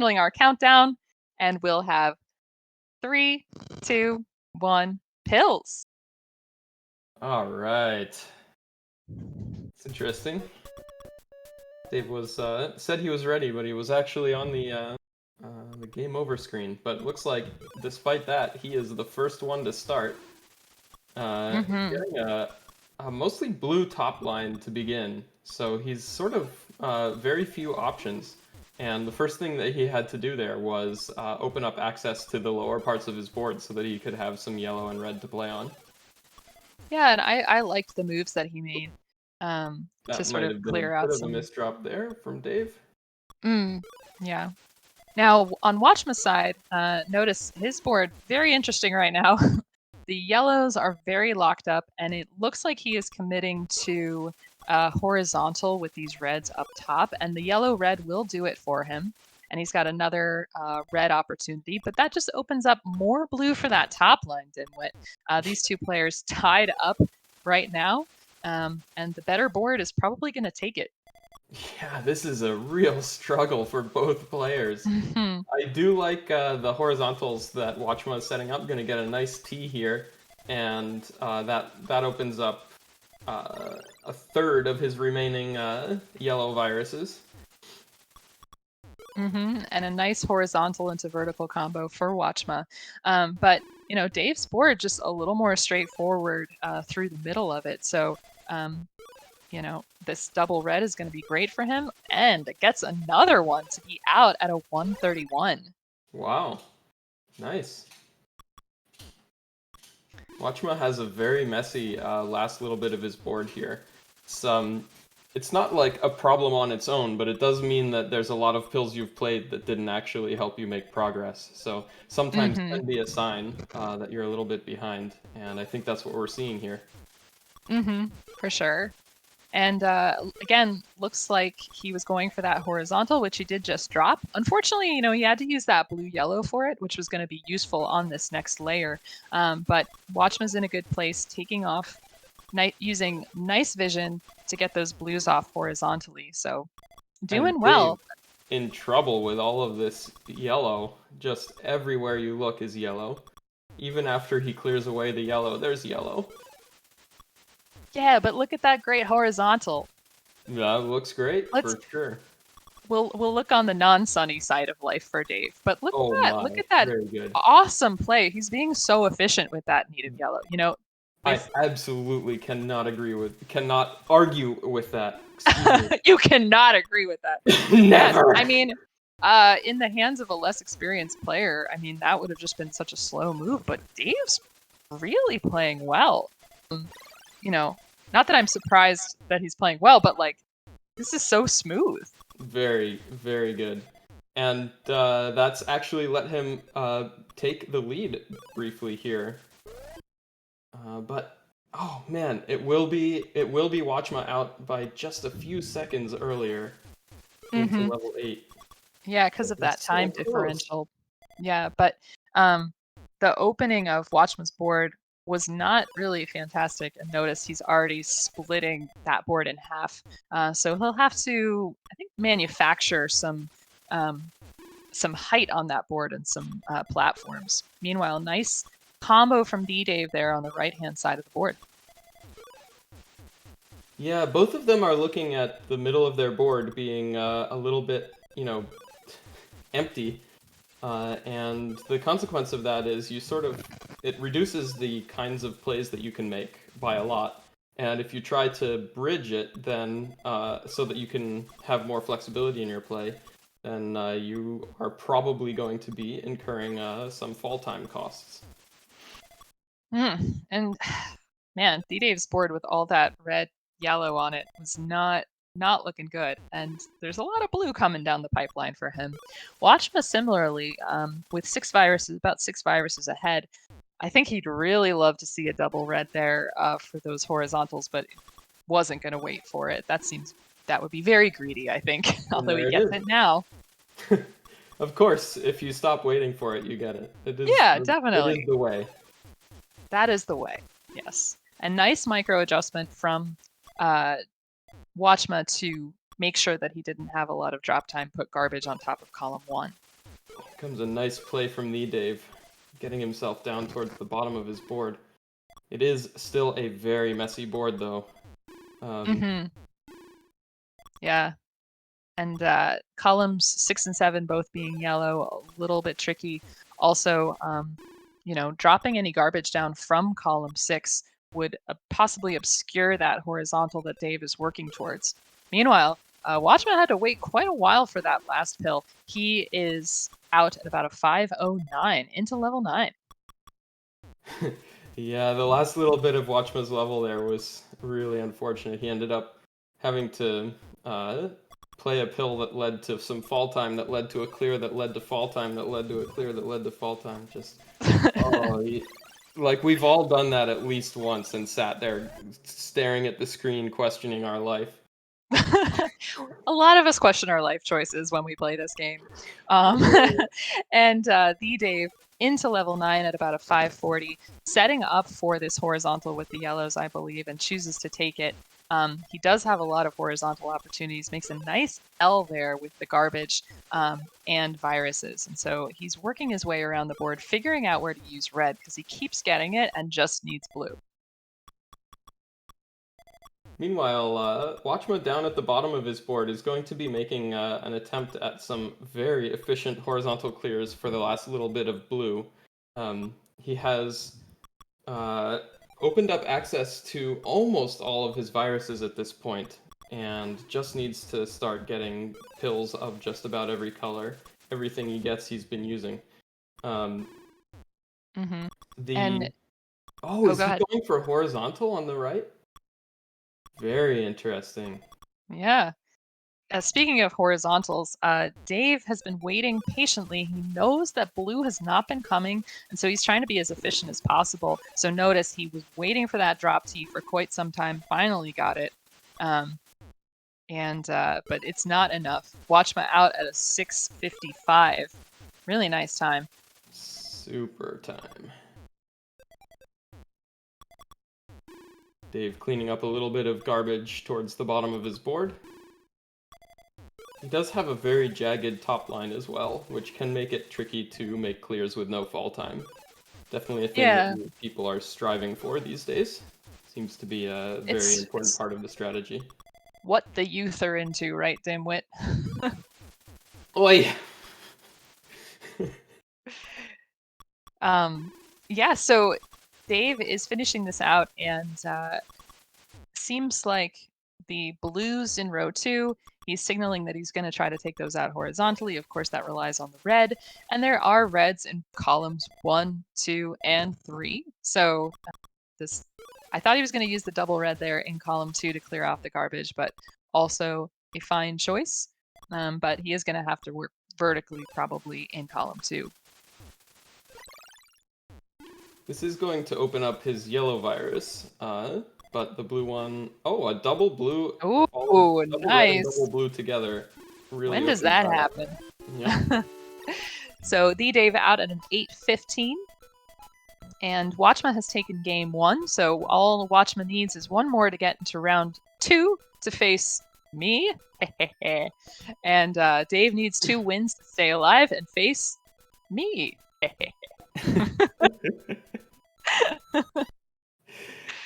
signaling our countdown, and we'll have 3, 2, 1, pills. All right. It's interesting. Dave was said he was ready, but he was actually on the game over screen. But looks like, despite that, he is the first one to start. Mm-hmm. Getting a mostly blue top line to begin, so he's sort of very few options. And the first thing that he had to do there was open up access to the lower parts of his board so that he could have some yellow and red to play on. Yeah, and I liked the moves that he made to That sort might of have been a clear out bit of a some. misdrop there from Dave. Yeah. Now on Watchmuh's side, notice his board very interesting right now. The yellows are very locked up, and it looks like he is committing to horizontal with these reds up top, and the yellow-red will do it for him. And he's got another red opportunity, but that just opens up more blue for that top line, Dimwit. These two players tied up right now, and the better board is probably going to take it. Yeah, this is a real struggle for both players. Mhm. I do like the horizontals that Watchmuh is setting up. Going to get a nice T here, and that opens up a third of his remaining yellow viruses. And a nice horizontal into vertical combo for Watchmuh. But Dave's board just a little more straightforward through the middle of it. So this double red is going to be great for him, and it gets another one to be out at a 131. Wow, nice. Watchmuh has a very messy last little bit of his board here. It's not like a problem on its own, but it does mean that there's a lot of pills you've played that didn't actually help you make progress. So sometimes can be a sign that you're a little bit behind, and I think that's what we're seeing here. For sure. And again, looks like he was going for that horizontal, which he did just drop. Unfortunately, he had to use that blue-yellow for it, which was going to be useful on this next layer. But Watchman's in a good place, taking off, using nice vision to get those blues off horizontally. So doing And well. Dave in trouble with all of this yellow. Just everywhere you look is yellow. Even after he clears away the yellow, there's yellow. Yeah, but look at that great horizontal. That looks great for sure. We'll look on the non-sunny side of life for Dave, but look Oh at that! my, Look at that very good. awesome play. He's being so efficient with that needed yellow. I absolutely cannot argue with that. You cannot agree with that. Never. Yes, I mean, in the hands of a less experienced player, I mean, that would have just been such a slow move. But Dave's really playing well. Not that I'm surprised that he's playing well, but this is so smooth. Very, very good. And that's actually let him take the lead briefly here. But oh man, it will be Watchmuh out by just a few seconds earlier into level 8. Yeah, because of that So time close. differential. Yeah, but the opening of Watchman's board was not really fantastic. And notice he's already splitting that board in half. So he'll have to, I think, manufacture some height on that board and some platforms. Meanwhile, nice combo from Theeedave there on the right-hand side of the board. Yeah, both of them are looking at the middle of their board being a little bit, empty. And the consequence of that is it reduces the kinds of plays that you can make by a lot. And if you try to bridge it, then so that you can have more flexibility in your play, then you are probably going to be incurring some fall time costs. And man, Theedave's board with all that red, yellow on it was not looking good, and there's a lot of blue coming down the pipeline for him. Watchmuh similarly, with about 6 viruses ahead. I think he'd really love to see a double red there for those horizontals, but wasn't going to wait for it. That would be very greedy, I think, although he gets it now. Of course, if you stop waiting for it, you get it. Yeah, definitely. It is the way. That is the way, yes. A nice micro adjustment from Watchmuh to make sure that he didn't have a lot of drop time, put garbage on top of column 1. Comes a nice play from Theeedave, getting himself down towards the bottom of his board. It is still a very messy board, though. Yeah. And columns 6 and 7 both being yellow, a little bit tricky. Also, dropping any garbage down from column 6 would possibly obscure that horizontal that Dave is working towards. Meanwhile, Watchmuh had to wait quite a while for that last pill. He is out at about a 509 into level 9. Yeah, the last little bit of Watchmuh's level there was really unfortunate. He ended up having to play a pill that led to some fall time, that led to a clear, that led to fall time, that led to a clear, that led to fall time. Just, like we've all done that at least once and sat there staring at the screen, questioning our life. A lot of us question our life choices when we play this game. And Theeedave into level 9 at about a 540, setting up for this horizontal with the yellows, I believe, and chooses to take it. He does have a lot of horizontal opportunities, makes a nice L there with the garbage and viruses. And so he's working his way around the board, figuring out where to use red because he keeps getting it and just needs blue. Meanwhile, Watchmuh down at the bottom of his board is going to be making an attempt at some very efficient horizontal clears for the last little bit of blue. He has opened up access to almost all of his viruses at this point, and just needs to start getting pills of just about every color. Everything he gets, he's been using. And is he going for horizontal on the right? Very interesting. Yeah. Speaking of horizontals, Dave has been waiting patiently. He knows that blue has not been coming, and so he's trying to be as efficient as possible. So notice he was waiting for that drop T for quite some time, finally got it. But it's not enough. Watchmuh out at a 655. Really nice time. Super time. Dave cleaning up a little bit of garbage towards the bottom of his board. He does have a very jagged top line as well, which can make it tricky to make clears with no fall time. Definitely a thing that people are striving for these days. Seems to be a very important part of the strategy. What the youth are into, right, dimwit? Oi! Yeah, so Dave is finishing this out, and seems like the blues in row 2, he's signaling that he's going to try to take those out horizontally. Of course, that relies on the red, and there are reds in columns 1, 2, and 3. So I thought he was going to use the double red there in column 2 to clear off the garbage, but also a fine choice. But he is going to have to work vertically probably in column 2. This is going to open up his yellow virus, but the blue one... Oh, a double blue... Oh, nice! Double blue together. Really when does that happen? Yeah. So Theeedave out at an 815. And Watchmuh has taken game 1, so all Watchmuh needs is one more to get into round 2 to face me. And Dave needs 2 wins to stay alive and face me.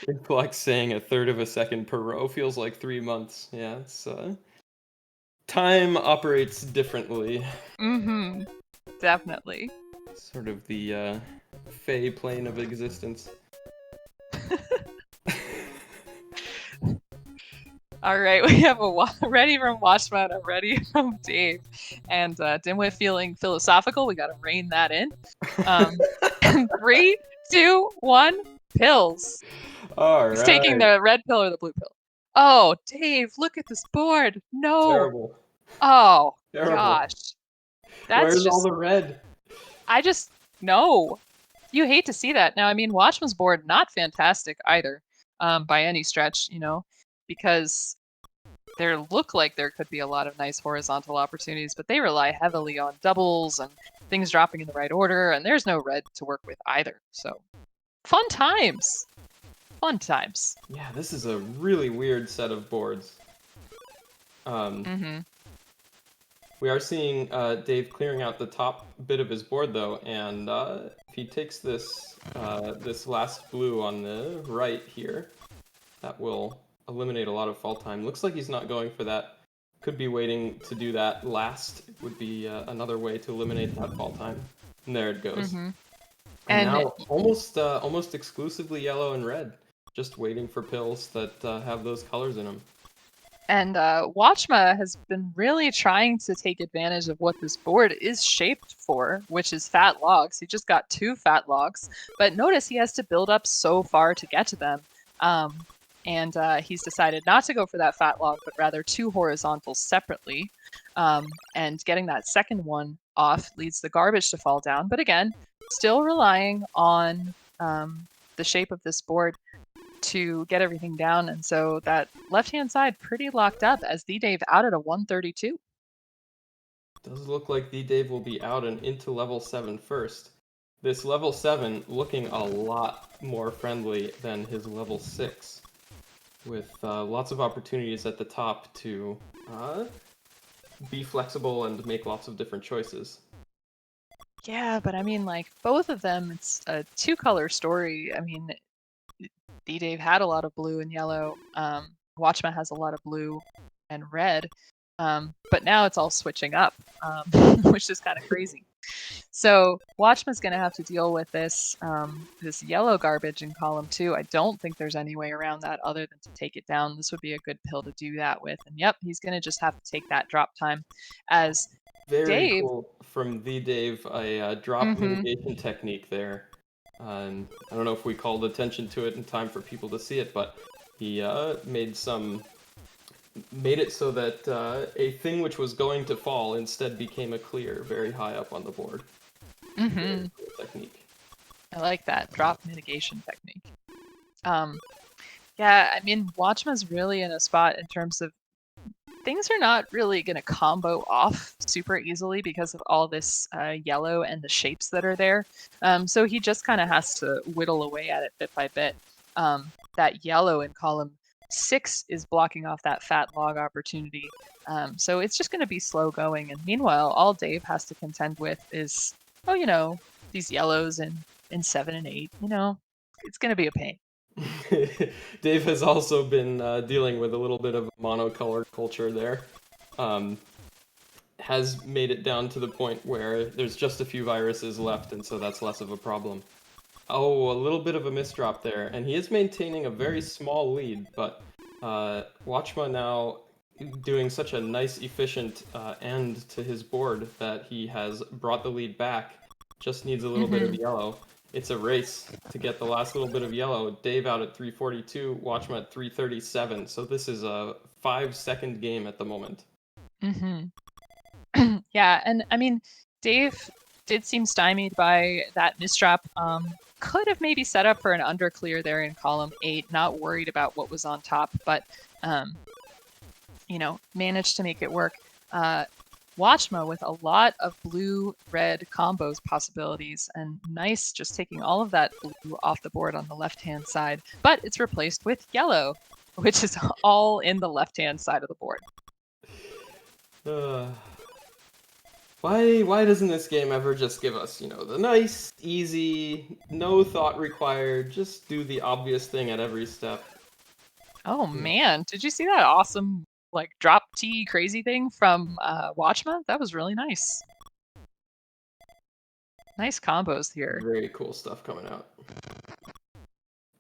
It's like saying a third of a second per row feels like 3 months. Yeah, it's time operates differently. Definitely. Sort of the fey plane of existence. All right, we have a ready from Watchmuh and a ready from Dave. And Dimwit feeling philosophical, we got to rein that in. 3, 2, 1, pills. All He's right. taking the red pill or the blue pill. Oh, Dave, look at this board. No. Terrible. Oh, Terrible. gosh. Where's all the red? No. You hate to see that. Now, I mean, Watchmuh's board, not fantastic either, by any stretch, because there look like there could be a lot of nice horizontal opportunities, but they rely heavily on doubles and things dropping in the right order, and there's no red to work with either. So, fun times. Fun times. Yeah, this is a really weird set of boards. We are seeing Dave clearing out the top bit of his board though, and if he takes this last blue on the right here, that will eliminate a lot of fall time. Looks like he's not going for that. Could be waiting to do that last. It would be another way to eliminate that fall time. And there it goes. Mm-hmm. And And now almost exclusively yellow and red, just waiting for pills that have those colors in them. And Watchmuh has been really trying to take advantage of what this board is shaped for, which is fat logs. He just got 2 fat logs, but notice he has to build up so far to get to them. And he's decided not to go for that fat log, but rather 2 horizontals separately. And getting that second one off leads the garbage to fall down. But again, still relying on the shape of this board to get everything down, and so that left-hand side pretty locked up as Theeedave out at a 132. Does look like Theeedave will be out and into level 7 first. This level 7 looking a lot more friendly than his level 6, with lots of opportunities at the top to be flexible and make lots of different choices. Yeah, but I mean, like, both of them, it's a 2-color story. I mean, Theeedave had a lot of blue and yellow. Watchmuh has a lot of blue and red. But now it's all switching up, which is kind of crazy. So Watchmuh's going to have to deal with this this yellow garbage in column 2. I don't think there's any way around that other than to take it down. This would be a good pill to do that with. And yep, he's going to just have to take that drop time as Very Dave. cool from Theeedave, a drop mitigation technique there. I don't know if we called attention to it in time for people to see it, but he made it so that a thing which was going to fall instead became a clear very high up on the board. Very cool technique. I like that drop mitigation technique. Yeah, I mean, Watchmuh's really in a spot in terms of things are not really going to combo off super easily because of all this yellow and the shapes that are there. So he just kind of has to whittle away at it bit by bit. That yellow in column 6 is blocking off that fat log opportunity. So it's just going to be slow going. And meanwhile, all Dave has to contend with is, these yellows in 7 and 8. It's going to be a pain. Dave has also been dealing with a little bit of monocolor culture there. Has made it down to the point where there's just a few viruses left, and so that's less of a problem. Oh, a little bit of a misdrop there, and he is maintaining a very small lead, but Watchmuh now doing such a nice, efficient end to his board that he has brought the lead back. Just needs a little bit of yellow. It's a race to get the last little bit of yellow. Dave out at 342, Watchmuh at 337. So this is a 5-second game at the moment. Yeah, and I mean, Dave did seem stymied by that misdrop. Could have maybe set up for an underclear there in column 8, not worried about what was on top, but managed to make it work. Watchmuh with a lot of blue-red combos possibilities, and nice just taking all of that blue off the board on the left-hand side, but it's replaced with yellow, which is all in the left-hand side of the board. Why doesn't this game ever just give us, the nice, easy, no thought required, just do the obvious thing at every step? Oh man, did you see that awesome drop T crazy thing from Watchmuh? That was really nice. Nice combos here. Very cool stuff coming out.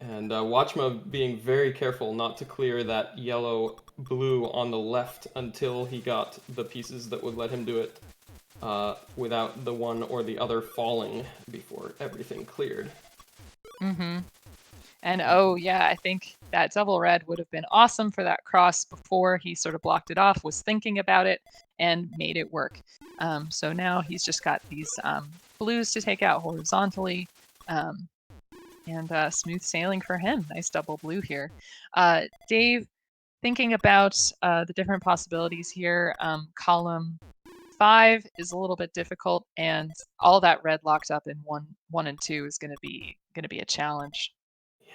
And Watchmuh being very careful not to clear that yellow-blue on the left until he got the pieces that would let him do it without the one or the other falling before everything cleared. And oh yeah, I think that double red would have been awesome for that cross before he sort of blocked it off, was thinking about it, and made it work. So now he's just got these blues to take out horizontally, and smooth sailing for him. Nice double blue here. Dave, thinking about the different possibilities here, column 5 is a little bit difficult, and all that red locked up in 1 and 2 is going to be a challenge.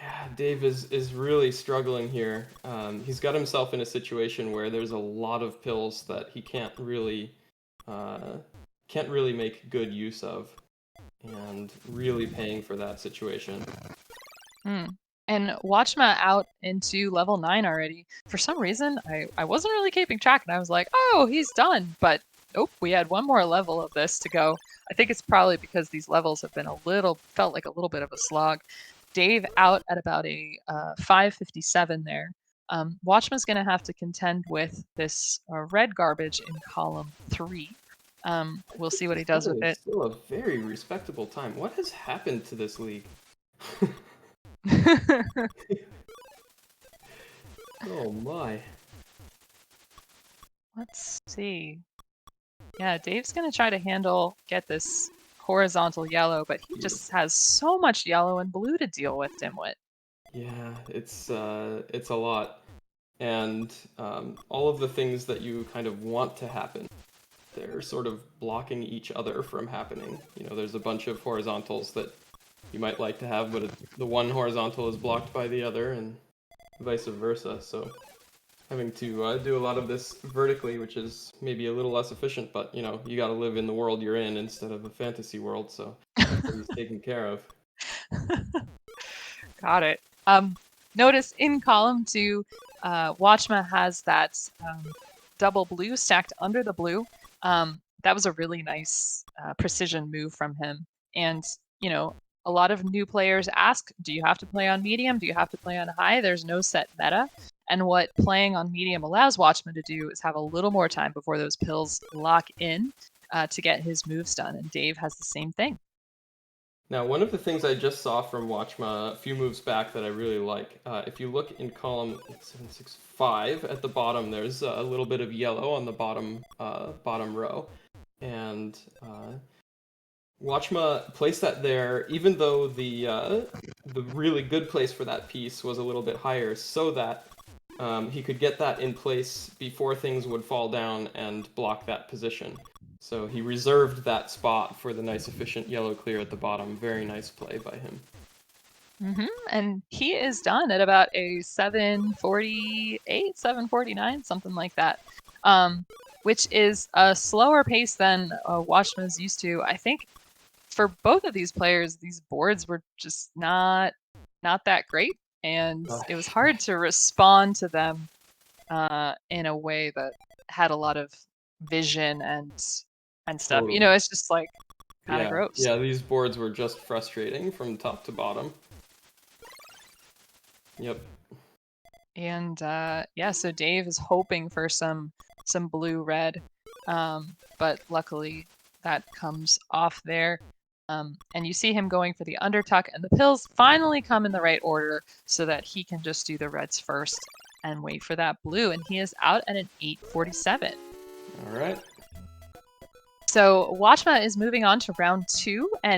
Yeah, Dave is really struggling here. He's got himself in a situation where there's a lot of pills that he can't really can't really make good use of, and really paying for that situation. Hmm. And Watchma out into level 9 already. For some reason, I wasn't really keeping track, and I was like, oh, he's done. But nope, we had one more level of this to go. I think it's probably because these levels have been felt like a little bit of a slog. Dave out at about a 557 there. Watchma's going to have to contend with this red garbage in column 3. We'll see what he does with Is it. still a very respectable time. What has happened to this league? Oh my. Let's see. Yeah, Dave's gonna try to get this horizontal yellow, but he just has so much yellow and blue to deal with, Dimwit. Yeah, it's a lot, and all of the things that you kind of want to happen, they're sort of blocking each other from happening. You know, there's a bunch of horizontals that you might like to have, but the one horizontal is blocked by the other, and vice versa. So having to do a lot of this vertically, which is maybe a little less efficient, but you know, you got to live in the world you're in instead of a fantasy world, so everything's taken care of. Got it. Notice in column 2, Watchma has that double blue stacked under the blue. That was a really nice precision move from him. And, you know, a lot of new players ask, do you have to play on medium? Do you have to play on high? There's no set meta. And what playing on medium allows Watchman to do is have a little more time before those pills lock in to get his moves done. And Dave has the same thing. Now, one of the things I just saw from Watchma a few moves back that I really like, if you look in column 765 at the bottom, there's a little bit of yellow on the bottom row, and Watchma placed that there, even though the really good place for that piece was a little bit higher, so that he could get that in place before things would fall down and block that position. So he reserved that spot for the nice efficient yellow clear at the bottom. Very nice play by him. And he is done at about a 748, 749, something like that, which is a slower pace than Watchman's used to. I think for both of these players, these boards were just not that great, and it was hard to respond to them in a way that had a lot of vision and stuff. Totally. You know, it's just like kind of gross. Yeah, these boards were just frustrating from top to bottom. Yep. And yeah, so Dave is hoping for some blue-red, but luckily that comes off there. And you see him going for the undertuck, and the pills finally come in the right order so that he can just do the reds first and wait for that blue, and he is out at an 847. All right. So Watchma is moving on to round 2, and